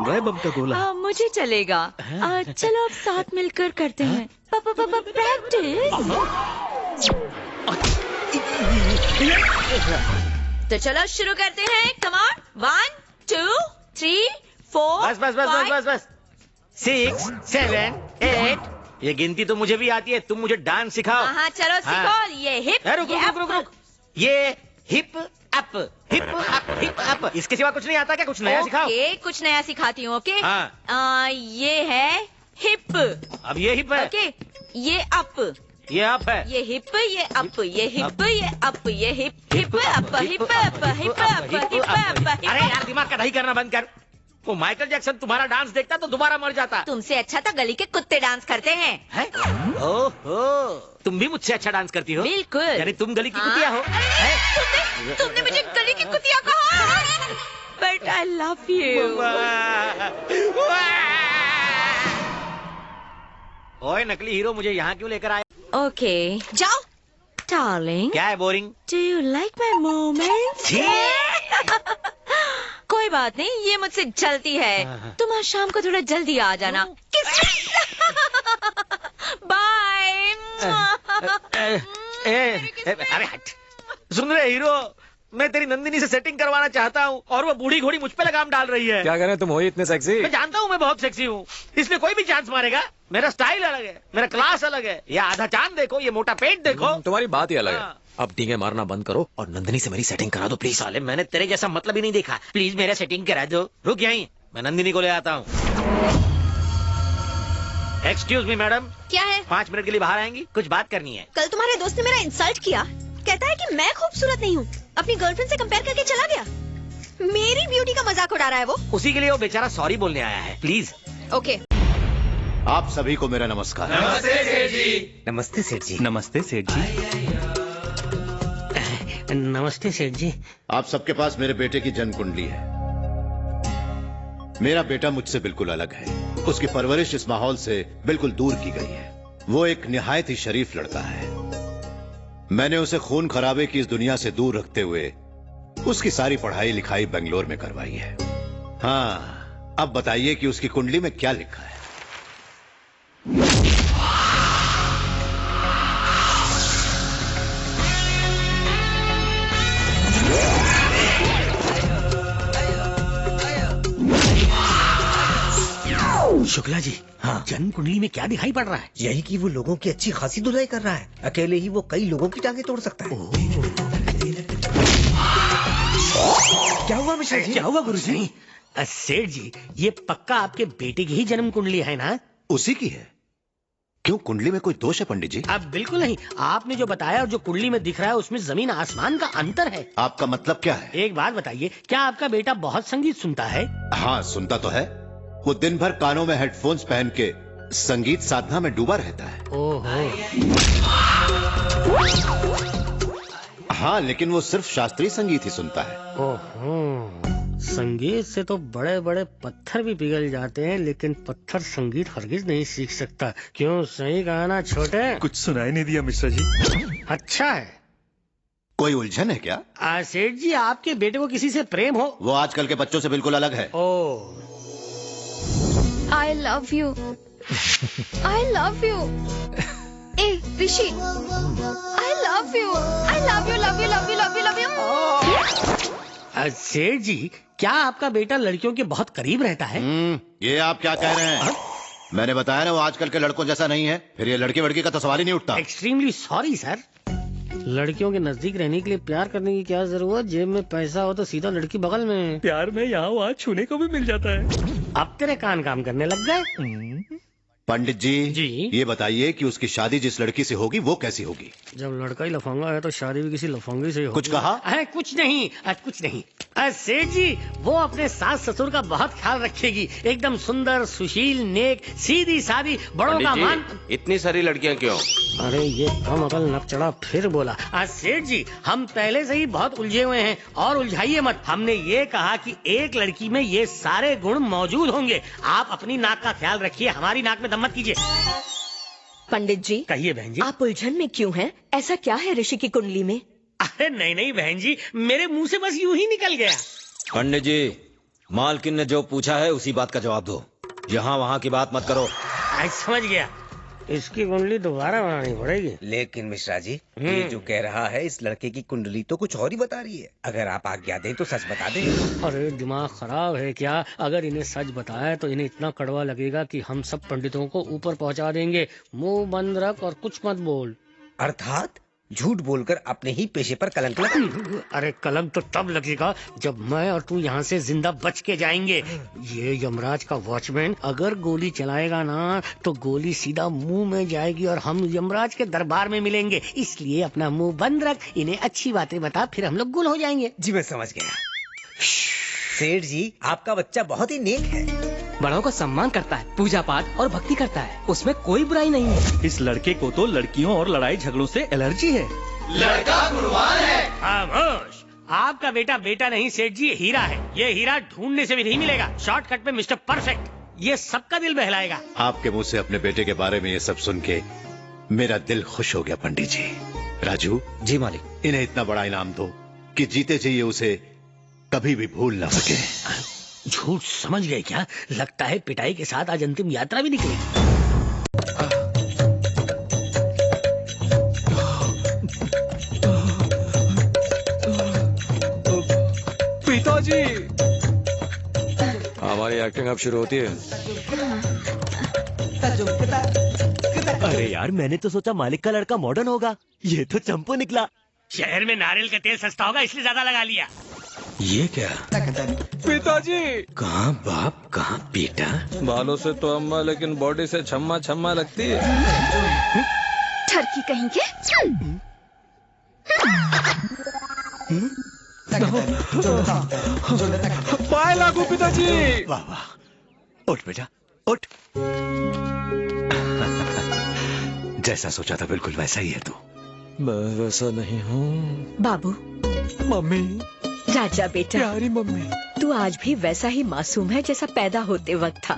बम का गोला। मुझे चलेगा। चलो अब साथ मिलकर करते हैं। प्रैक्टिस। तो चलो शुरू करते हैं। Come on. 1 2 3 4 बस बस बस बस बस बस 6 7 8। ये गिनती तो मुझे भी आती है, तुम मुझे डांस सिखाओ। हाँ चलो सीखो। ये हिप। रुक रुक रुक रुक। ये hip up hip up hip up, इसके सिवा कुछ नहीं आता क्या? कुछ नया सिखाओ। ओके कुछ नया सिखाती हूँ। ओके ये है हिप। अब ये हिप है। ओके ये अप। ये अप है। ये हिप ये अप ये हिप ये अप ये hip hip up hip up hip up hip up. अरे यार दिमाग का दही करना बंद कर। वो माइकल जैक्सन तुम्हारा डांस देखता तो दोबारा मर जाता। तुमसे अच्छा तो गली के कुत्ते डांस करते हैं। ओहो, तुम भी मुझसे अच्छा डांस करती हो? बिल्कुल। यानी तुम गली की कुतिया हो? तुमने मुझे गली की कुतिया कहा। But I love you. ओए नकली हीरो, मुझे यहाँ क्यों लेकर आए? ओके जाओ। डार्लिंग क्या है boring? Do you like my moments? कोई बात नहीं, ये मुझसे जल्दी है। तुम आज शाम को थोड़ा जल्दी आ जाना। बाय। अरे हट। सुन रहे हीरो, मैं तेरी नंदिनी से सेटिंग करवाना चाहता हूँ और वो बूढ़ी घोड़ी मुझ पे लगाम डाल रही है। क्या करें, तुम हो ही इतने सेक्सी। मैं जानता हूँ मैं बहुत सेक्सी हूँ, इसलिए कोई भी चांस मारेगा। मेरा स्टाइल अलग है, मेरा क्लास अलग है। ये आधा चांद देखो, ये मोटा पेट देखो। तुम्हारी बात ही अलग है। अब डींगे मारना बंद करो और नंदिनी से मेरी सेटिंग करा दो प्लीज। साले मैंने तेरे जैसा मतलब ही नहीं देखा। प्लीज मेरा सेटिंग करा दो। रुक यहीं, मैं नंदिनी को ले आता हूँ। Excuse me madam. क्या है? 5 मिनट के लिए बाहर आएंगी? कुछ बात करनी है। कल तुम्हारे दोस्त ने मेरा इंसल्ट किया। कहता है कि मैं खूबसूरत नहीं हूँ, अपनी गर्लफ्रेंड से कंपेयर करके चला गया। मेरी ब्यूटी का मजाक उड़ा रहा है वो। उसी के लिए वो बेचारा सॉरी बोलने आया है। प्लीज। ओके। आप सभी को मेरा नमस्कार। नमस्ते सेठ जी। नमस्ते सेठ जी। नमस्ते सेठ जी। नमस्ते सेठ जी। आप सबके पास मेरे बेटे की जन्म कुंडली है। मेरा बेटा मुझसे बिल्कुल अलग है। उसकी परवरिश इस माहौल से बिल्कुल दूर की गई है। वो एक निहायत ही शरीफ लड़का है। मैंने उसे खून खराबे की इस दुनिया से दूर रखते हुए उसकी सारी पढ़ाई लिखाई बेंगलोर में करवाई है। हाँ, अब बताइए कि उसकी कुंडली में क्या लिखा है? शुक्ला जी, हाँ, जन्म कुंडली में क्या दिखाई पड़ रहा है? यही कि वो लोगों की अच्छी खासी धुलाई कर रहा है। अकेले ही वो कई लोगों की टांगें तोड़ सकता है। क्या हुआ मिश्रा जी? क्या हुआ गुरुजी? सेठ जी, ये पक्का आपके बेटे की ही जन्म कुंडली है ना? उसी की है। क्यों, कुंडली में कोई दोष है पंडित जी? अब बिल्कुल नहीं। आपने जो बताया और जो कुंडली में दिख रहा है उसमें जमीन आसमान का अंतर है। आपका मतलब क्या है? एक बात बताइए, क्या आपका बेटा बहुत संगीत सुनता है? हाँ, सुनता तो है। वो दिन भर कानों में हेडफोन्स पहन के संगीत साधना में डूबा रहता है। ओहो। हाँ, लेकिन वो सिर्फ शास्त्रीय संगीत ही सुनता है। ओहो, संगीत से तो बड़े बड़े पत्थर भी पिघल जाते हैं, लेकिन पत्थर संगीत हरगिज नहीं सीख सकता। क्यों, सही कहा ना छोटे? कुछ सुनाई नहीं दिया मिश्रा जी। अच्छा है। कोई उलझन है क्या? सेठ जी, आपके बेटे को किसी से प्रेम हो? वो आजकल के बच्चों से बिल्कुल अलग है। ओह, I love you. I love you. A Rishi, I love you. I love you, love you, love you, love you, love you. सेठ जी, क्या आपका बेटा लड़कियों के बहुत करीब रहता है? ये आप क्या कह रहे हैं? मैंने बताया ना, वो आजकल के लड़कों जैसा नहीं है। फिर ये लड़की वड़की का तो सवाल ही नहीं उठता। Extremely sorry sir. लड़कियों के नजदीक रहने के लिए प्यार करने की क्या जरूरत? जेब में पैसा हो तो सीधा लड़की बगल में। प्यार में यहाँ वहाँ छूने को भी मिल जाता है। अब तेरे कान काम करने लग गए। पंडित जी, जी, ये बताइए कि उसकी शादी जिस लड़की से होगी वो कैसी होगी? जब लड़का ही लफंगा है तो शादी भी किसी लफंगी से होगी। कुछ कहा? कुछ नहीं, कुछ नहीं। सेठ जी, वो अपने सास ससुर का बहुत ख्याल रखेगी। एकदम सुंदर, सुशील, नेक, सीधी सादी, बड़ों का मान। इतनी सारी लड़कियां क्यों? अरे ये कम अकल नकचड़ा फिर बोला। सेठ जी, हम पहले से ही बहुत उलझे हुए हैं और उलझाइए मत। हमने ये कहा कि एक लड़की में ये सारे गुण मौजूद होंगे। आप अपनी नाक का ख्याल रखिए, हमारी नाक में दम मत कीजिए। पंडित जी, कहिए बहन जी। आप उलझन में क्यों हैं? ऐसा क्या है ऋषि की कुंडली में? अरे नहीं नहीं बहन जी, मेरे मुंह से बस यूं ही निकल गया। पंडित जी, मालकिन ने जो पूछा है उसी बात का जवाब दो। यहाँ वहाँ की बात मत करो। आज समझ गया, इसकी कुंडली दोबारा बनानी पड़ेगी। लेकिन मिश्रा जी, ये जो कह रहा है इस लड़के की कुंडली तो कुछ और ही बता रही है। अगर आप आज्ञा दें तो सच बता दें। अरे दिमाग खराब है क्या? अगर इन्हें सच बताया तो इन्हें इतना कड़वा लगेगा कि हम सब पंडितों को ऊपर पहुंचा देंगे। मुंह बंद रख और कुछ मत बोल। अर्थात झूठ बोलकर अपने ही पेशे पर कलंक लगा। अरे कलंक तो तब लगेगा जब मैं और तू यहाँ से जिंदा बच के जाएंगे। ये यमराज का वॉचमैन अगर गोली चलाएगा ना तो गोली सीधा मुंह में जाएगी और हम यमराज के दरबार में मिलेंगे। इसलिए अपना मुंह बंद रख, इन्हें अच्छी बातें बता, फिर हम लोग गुल हो जाएंगे। जी मैं समझ गया। सेठ जी, आपका बच्चा बहुत ही नेक है। बड़ों का सम्मान करता है, पूजा पाठ और भक्ति करता है, उसमें कोई बुराई नहीं है। इस लड़के को तो लड़कियों और लड़ाई झगड़ों से एलर्जी है। लड़का गुणवान है। खामोश, आपका बेटा बेटा नहीं सेठ जी, हीरा है। ये हीरा ढूंढने से भी नहीं मिलेगा। शॉर्टकट में मिस्टर परफेक्ट, ये सबका दिल बहलाएगा। आपके मुंह से अपने बेटे के बारे में ये सब सुन के मेरा दिल खुश हो गया पंडित जी। राजू जी मालिक, इन्हें इतना बड़ा इनाम दो कि जीते जी ये उसे कभी भी भूल ना सके। झूठ समझ गए क्या? लगता है पिटाई के साथ आज अंतिम यात्रा भी निकलेगी। पिताजी, हमारी एक्टिंग अब शुरू होती है। अरे यार, मैंने तो सोचा मालिक का लड़का मॉडर्न होगा, ये तो चंपू निकला। शहर में नारियल का तेल सस्ता होगा इसलिए ज्यादा लगा लिया। ये क्या? पिताजी। कहाँ बाप कहाँ बेटा? बालों से तो अम्मा, लेकिन बॉडी से छम्मा छम्मा लगती है। ठरकी कहेंगे। पाए लागू पिताजी। वाह वाह, उठ बेटा उठ। जैसा सोचा था बिल्कुल वैसा ही है तू। मैं वैसा नहीं हूँ। बाबू, मम्मी, राजा बेटा, प्यारी मम्मी, तू आज भी वैसा ही मासूम है जैसा पैदा होते वक्त था।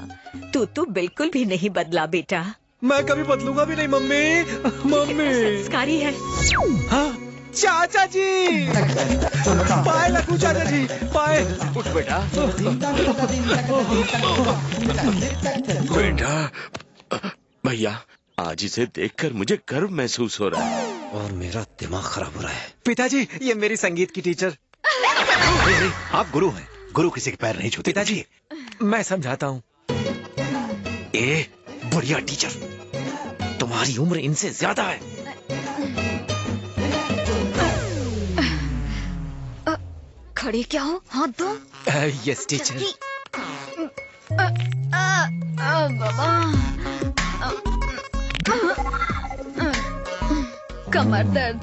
तू बिल्कुल भी नहीं बदला बेटा। मैं कभी बदलूंगा भी नहीं मम्मी। मम्मी संस्कारी है। हाँ, चाचा जी, पाए लगू चाचा जी, पाए। उठ बेटा। बेटा, भैया आज इसे देखकर मुझे गर्व महसूस हो रहा है। और मेरा दिमाग खराब हो रहा है। पिताजी, ये मेरी संगीत की टीचर। आप गुरु हैं, गुरु किसी के पैर नहीं छूते। पिताजी, मैं समझाता हूँ। ए बढ़िया टीचर, तुम्हारी उम्र इनसे ज्यादा है। खड़े क्या हो? हाथ दो। Yes teacher. बाबा, कमर दर्द।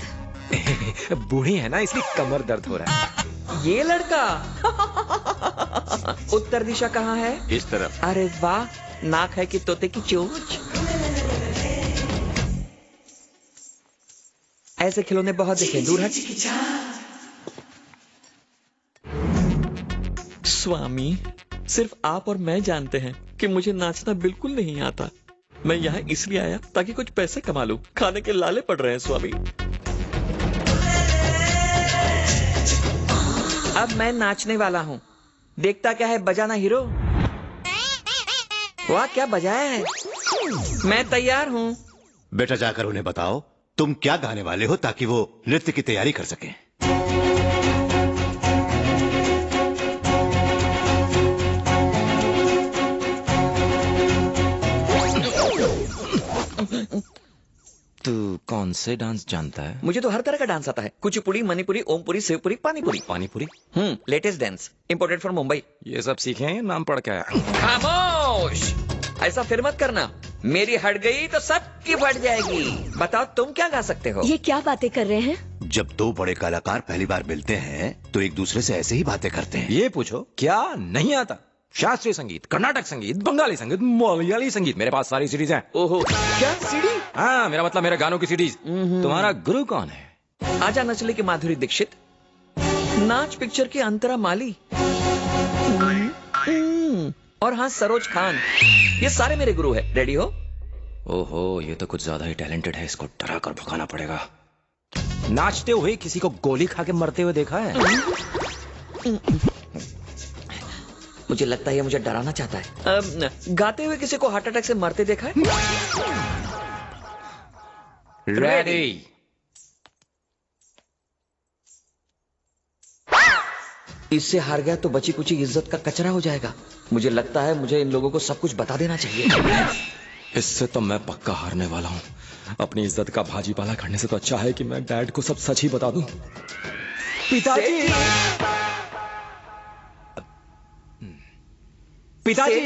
बूढ़ी है ना, इसलिए कमर दर्द हो रहा है। ये लड़का उत्तर दिशा कहाँ है? इस तरफ। अरे वाह, नाक है कि तोते की चोंच। ऐसे खिलौने बहुत देखे, दूर हट। स्वामी, सिर्फ आप और मैं जानते हैं कि मुझे नाचना बिल्कुल नहीं आता। मैं यहाँ इसलिए आया ताकि कुछ पैसे कमा लूं। खाने के लाले पड़ रहे हैं स्वामी। अब मैं नाचने वाला हूँ। देखता क्या है, बजाना हीरो। वाह, क्या बजाया है। मैं तैयार हूँ। बेटा जाकर उन्हें बताओ तुम क्या गाने वाले हो ताकि वो नृत्य की तैयारी कर सके। तू कौन से डांस जानता है? मुझे तो हर तरह का डांस आता है। Kuchipudi, Manipuri, Om Puri, Shivpuri, panipuri. Panipuri? Latest dance, imported from Mumbai. ये सब सीखे हैं, नाम पढ़ के आया। खामोश, ऐसा फिर मत करना। मेरी हट गई तो सबकी फट जाएगी। बताओ तुम क्या गा सकते हो? ये क्या बातें कर रहे हैं? जब दो बड़े कलाकार पहली बार मिलते हैं तो एक दूसरे से ऐसे ही बातें करते हैं। ये पूछो क्या नहीं आता? शास्त्रीय संगीत, कर्नाटक संगीत, बंगाली संगीत, मलयाली संगीत, मेरे पास सारी सीडीज हैं। ओहो, क्या सीडी? हाँ, मेरा मतलब मेरे गानों की सीडीज। तुम्हारा गुरु कौन है? आजा नचले की माधुरी दीक्षित, नाच पिक्चर की अंतरा माली, और हाँ सरोज खान। ये सारे मेरे गुरु हैं। रेडी हो? ओहो, ये तो कुछ ज्यादा ही टैलेंटेड है। इसको डरा कर भगाना पड़ेगा। नाचते हुए किसी को गोली खा के मरते हुए देखा है? मुझे लगता है ये मुझे डराना चाहता है। गाते हुए किसी को हार्ट अटैक से मरते देखा है? रेडी। इससे हार गया तो बची कुची इज्जत का कचरा हो जाएगा। मुझे लगता है मुझे इन लोगों को सब कुछ बता देना चाहिए। इससे तो मैं पक्का हारने वाला हूँ। अपनी इज्जत का भाजी पाला करने से तो अच्छा है कि मैं डैड को सब सच ही बता दूं। पिताजी, पिताजी,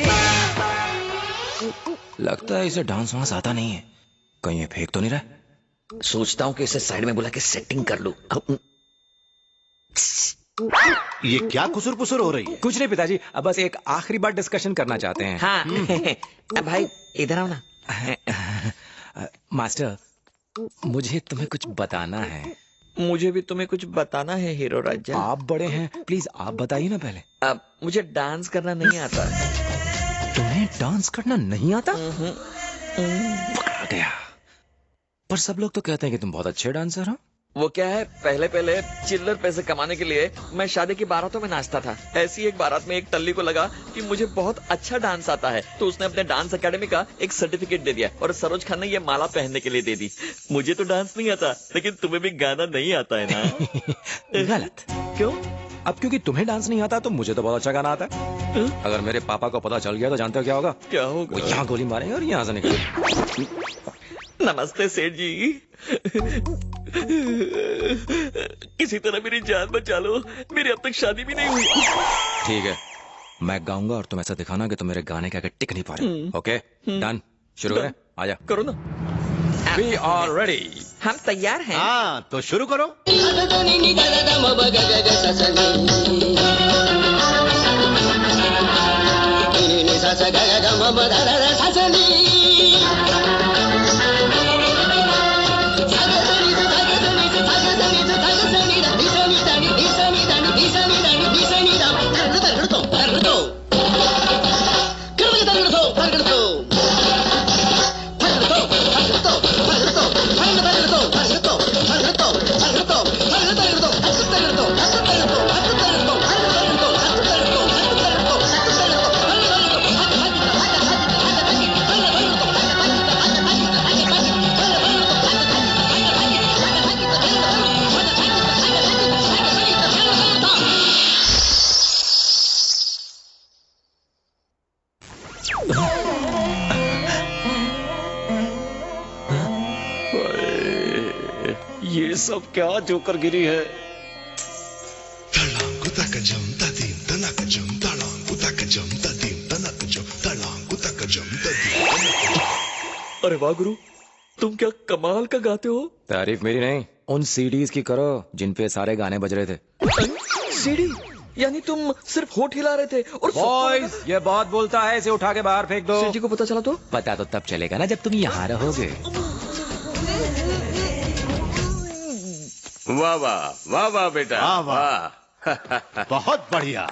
लगता है इसे डांस वांस आता नहीं है। कहीं ये फेंक तो नहीं रहा? सोचता हूँ कि इसे साइड में बुला के सेटिंग कर लूं। ये क्या कुसुर पुसुर हो रही है? कुछ नहीं पिताजी, अब बस एक आखिरी बार डिस्कशन करना चाहते हैं। हाँ। भाई इधर आओ ना। मास्टर, मुझे तुम्हें कुछ बताना है। मुझे भी तुम्हें कुछ बताना है हीरो राजा। आप बड़े हैं, प्लीज आप बताइए ना पहले। अब मुझे डांस करना नहीं आता। तुम्हें डांस करना नहीं आता? पकड़ा गया। पर सब लोग तो कहते हैं कि तुम बहुत अच्छे डांसर हो। वो क्या है, पहले पहले चिल्लर पैसे कमाने के लिए मैं शादी की बारातों में नाचता था। ऐसी एक बारात में एक टल्ली को लगा कि मुझे बहुत अच्छा डांस आता है, तो उसने अपने डांस एकेडमी का एक सर्टिफिकेट दे दिया और सरोज खान ने ये माला पहनने के लिए दे दी। मुझे तो डांस नहीं आता, लेकिन तुम्हें भी गाना नहीं आता है ना? गलत। क्यों? अब क्योंकि तुम्हें डांस नहीं आता तो मुझे तो बहुत अच्छा गाना आता है। अगर मेरे पापा को पता चल गया तो जानते हो क्या होगा? क्या होगा? वो यहाँ गोली मारेंगे और यहाँ से निकलेंगे। नमस्ते सेठ जी। किसी तरह मेरी जान बचा लो, मेरी अब तक शादी भी नहीं हुई। ठीक है, मैं गाऊंगा और तुम ऐसा दिखाना कि तुम मेरे गाने के आगे टिक नहीं पा रहे। Okay, done. शुरू करें? आजा। करो ना। We are ready. हम तैयार हैं। हाँ, तो शुरू करो। ये सब क्या जोकर गिरी है? अरे वाह गुरु, तुम क्या कमाल का गाते हो। तारीफ मेरी नहीं, उन सीडीज की करो जिन पे सारे गाने बज रहे थे। सीडी? यानी तुम सिर्फ होठ हिला रहे थे और बॉयज, ये बहुत बोलता है, इसे उठा के बाहर फेंक दो। सेठ जी को पता चला तो? पता तो तब चलेगा ना जब तुम यहाँ रहोगे। वाह वाह वाह वाह बेटा, वाह वाह, बहुत बढ़िया।